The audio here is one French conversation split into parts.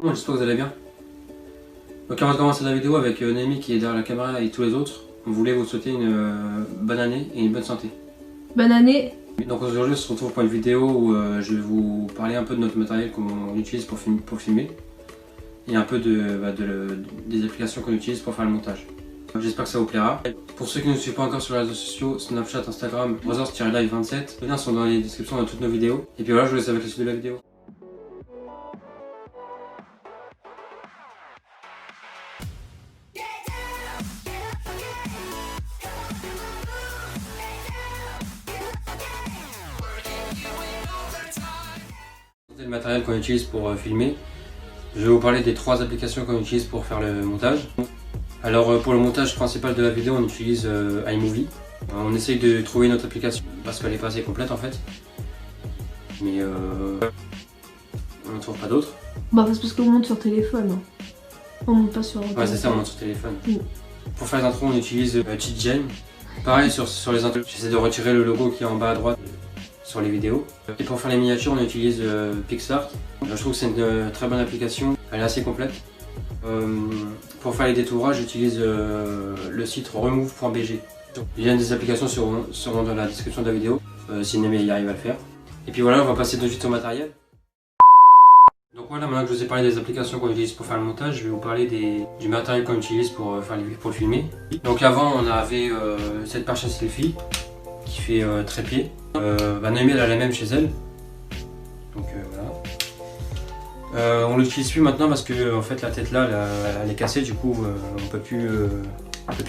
Bon, j'espère que vous allez bien. Donc avant de commencer la vidéo avec Naomi qui est derrière la caméra et tous les autres, on voulait vous souhaiter une bonne année et une bonne santé. Bonne année. Donc aujourd'hui on se retrouve pour une vidéo où je vais vous parler un peu de notre matériel qu'on utilise pour filmer et un peu des applications qu'on utilise pour faire le montage. J'espère que ça vous plaira. Pour ceux qui ne nous suivent pas encore sur les réseaux sociaux, Snapchat, Instagram, Brothers-Live27, les liens sont dans les descriptions de toutes nos vidéos. Et puis voilà, je vous laisse avec la suite de la vidéo. C'est le matériel qu'on utilise pour filmer. Je vais vous parler des 3 applications qu'on utilise pour faire le montage. Alors pour le montage principal de la vidéo, on utilise iMovie. On essaye de trouver une autre application parce qu'elle n'est pas assez complète en fait. Mais on n'en trouve pas d'autres. Bah c'est parce qu'on monte sur téléphone. Hein. On monte pas sur... Ouais c'est ça, on monte sur téléphone. Mm. Pour faire les intros, on utilise CheatGen. Pareil sur les intros, j'essaie de retirer le logo qui est en bas à droite sur les vidéos. Et pour faire les miniatures, on utilise PixArt. Je trouve que c'est une très bonne application, elle est assez complète. Pour faire les détourages, j'utilise le site remove.bg. Il y a des applications seront dans la description de la vidéo, si Némé y arrive à le faire. Et puis voilà, on va passer de suite au matériel. Donc voilà, maintenant que je vous ai parlé des applications qu'on utilise pour faire le montage, je vais vous parler du matériel qu'on utilise pour le filmer. Donc avant, on avait cette perche à selfie qui fait trépied. Naomi elle a la même chez elle. Donc voilà. On l'utilise plus maintenant parce que en fait la tête là elle est cassée, du coup on peut plus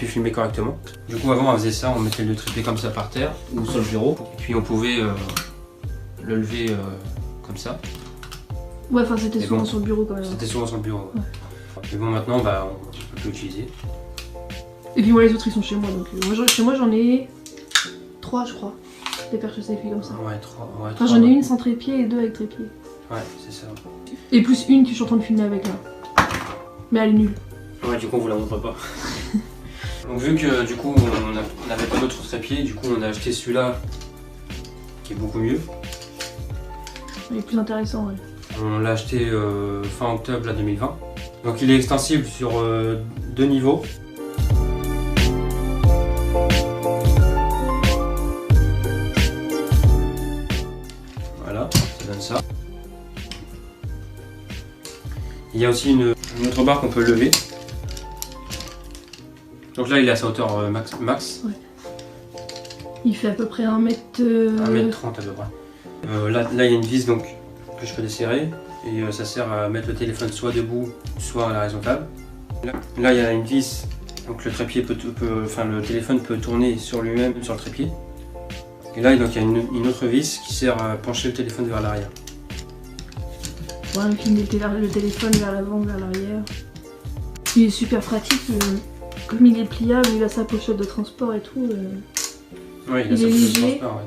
filmer correctement. Du coup avant on faisait ça, on mettait le trépied comme ça par terre ou sur le bureau, et puis on pouvait le lever comme ça. Ouais, enfin c'était souvent sur le bureau quand même. C'était souvent sur le bureau. Ouais. Mais bon maintenant on peut plus l'utiliser. Et puis moi les autres ils sont chez moi, donc chez moi j'en ai 3 je crois. Des perches à selfie comme ça. Ouais, 3. Ouais, enfin j'en ai une sans trépied et 2 avec trépied. Ouais, c'est ça. Et plus une que je suis en train de filmer avec là. Mais elle est nulle. Ouais, du coup on vous la montre pas. Donc vu que du coup on n'avait pas d'autres trépieds, du coup on a acheté celui-là qui est beaucoup mieux. Il est plus intéressant, ouais. On l'a acheté fin octobre là, 2020. Donc il est extensible sur 2 niveaux. Voilà, ça donne ça. Il y a aussi une autre barre qu'on peut lever. Donc là il est à sa hauteur max. Ouais. Il fait à peu près 1m... 1m30 à peu près. Là il y a une vis donc que je peux desserrer et ça sert à mettre le téléphone soit debout soit à la horizontale. Là il y a une vis, donc le trépied le téléphone peut tourner sur lui-même sur le trépied. Et là donc, il y a une autre vis qui sert à pencher le téléphone vers l'arrière. Ouais, on filme le téléphone vers l'avant, vers l'arrière. Il est super pratique, comme il est pliable, il a sa pochette de transport et tout. Ouais, il a sa pochette de transport, ouais.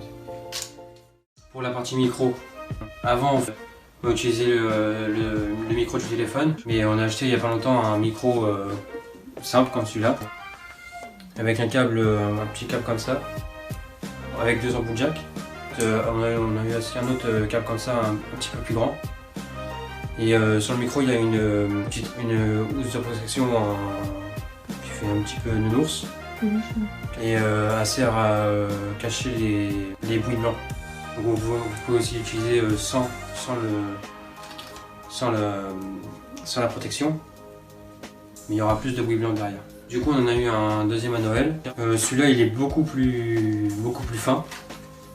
Pour la partie micro, avant on utilisait le micro du téléphone, mais on a acheté il n'y a pas longtemps un micro simple comme celui-là, avec un petit câble comme ça, avec 2 embouts jack. On a eu aussi un autre câble comme ça, un petit peu plus grand. Et sur le micro il y a une housse de protection qui fait un petit peu nounours. Et elle sert à cacher les bruits blancs. Donc vous pouvez aussi l'utiliser sans la protection, mais il y aura plus de bruit blanc derrière. Du coup on en a eu un deuxième à Noël. Celui-là il est beaucoup plus fin.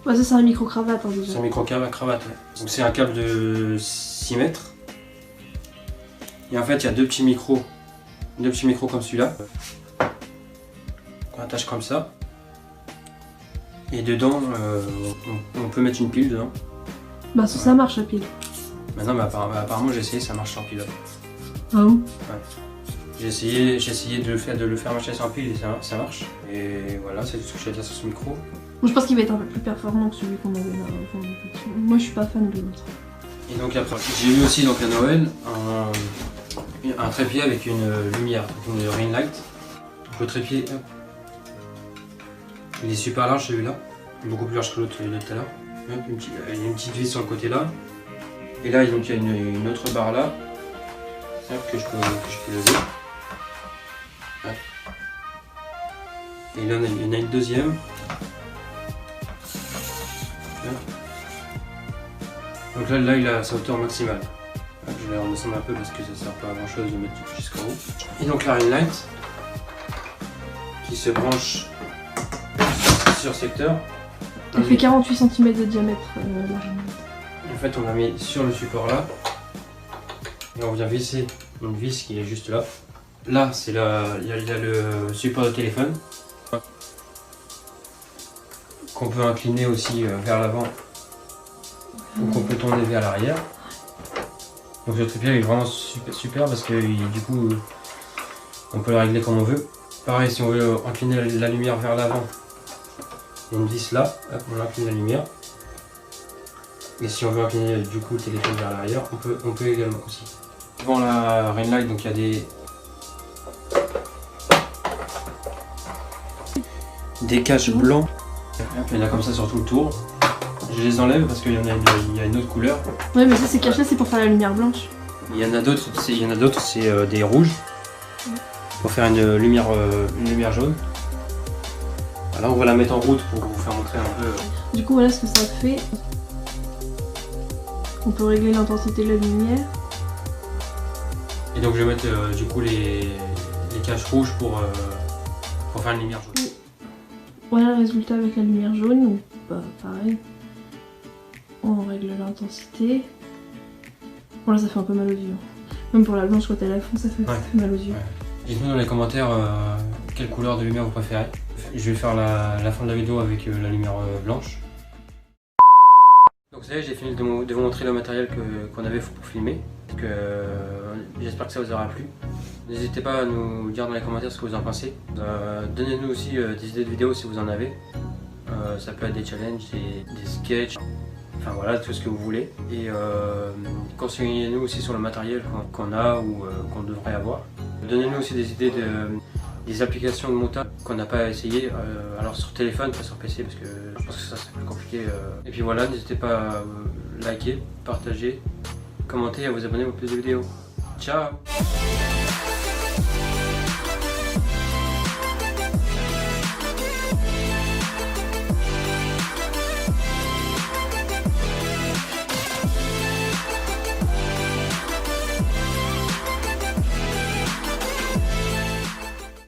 Ouais, ça c'est un micro-cravate hein, déjà. C'est un micro-cravate, ouais. Donc c'est un câble de 6 mètres. Et en fait il y a deux petits micros comme celui-là, qu'on attache comme ça. Et dedans, on peut mettre une pile dedans. Bah ça marche la pile. Bah non, mais apparemment j'ai essayé, ça marche sans pile. Ah bon? Ouais. J'ai essayé de le faire marcher sans pile et ça marche. Et voilà, c'est tout ce que j'ai à dire sur ce micro. Bon, je pense qu'il va être un peu plus performant que celui qu'on avait là. Moi je suis pas fan de l'autre. Et donc après, j'ai eu aussi donc à Noël un trépied avec une lumière, une ring light. Donc le trépied, hop, il est super large celui-là, beaucoup plus large que l'autre de tout à l'heure. Il y a une petite vis sur le côté là. Et là donc, il y a une autre barre là. Hop, que je peux lever. Hop. Et là il y en a une deuxième. Hop. Donc là il a sa hauteur maximale. Hop, je vais redescendre un peu parce que ça sert pas à grand chose de mettre jusqu'en haut. Et donc la ring light qui se branche sur secteur. Elle fait 48 cm de diamètre la ring light. En fait on l'a mis sur le support là. Et on vient visser une vis qui est juste là. Là, il y a le support de téléphone qu'on peut incliner aussi vers l'avant ou qu'on peut tourner vers l'arrière. Donc ce trépied est vraiment super parce que du coup on peut le régler comme on veut. Pareil, si on veut incliner la lumière vers l'avant, il y a une vis là, hop, on incline la lumière. Et si on veut incliner du coup le téléphone vers l'arrière, on peut également aussi. Devant la ring light, donc il y a des caches blancs. Il y en a comme ça sur tout le tour. Je les enlève parce qu'il y a une autre couleur. Ouais, mais ça, ces caches là c'est pour faire la lumière blanche. Il y en a d'autres, c'est des rouges pour faire une lumière jaune. Alors on va la mettre en route pour vous faire montrer un peu. Du coup voilà ce que ça fait. On peut régler l'intensité de la lumière. Et donc je vais mettre du coup les caches rouges pour faire une lumière jaune. Voilà le résultat avec la lumière jaune, ou bah, pareil. On règle l'intensité. Bon là ça fait un peu mal aux yeux. Même pour la blanche quand elle est à fond ça fait mal aux yeux. Ouais. Dites-nous dans les commentaires quelle couleur de lumière vous préférez. Je vais faire la fin de la vidéo avec la lumière blanche. Donc ça y est, j'ai fini de vous montrer le matériel qu'on avait pour filmer. J'espère que ça vous aura plu. N'hésitez pas à nous dire dans les commentaires ce que vous en pensez. Donnez-nous aussi des idées de vidéos si vous en avez. Ça peut être des challenges, des sketchs, enfin voilà, tout ce que vous voulez. Et conseillez-nous aussi sur le matériel qu'on a ou qu'on devrait avoir. Donnez-nous aussi des idées des applications de montage qu'on n'a pas essayé, alors sur téléphone, pas sur PC, parce que je pense que ça c'est plus compliqué. Et puis voilà, n'hésitez pas à liker, partager, commenter et à vous abonner pour plus de vidéos. Ciao!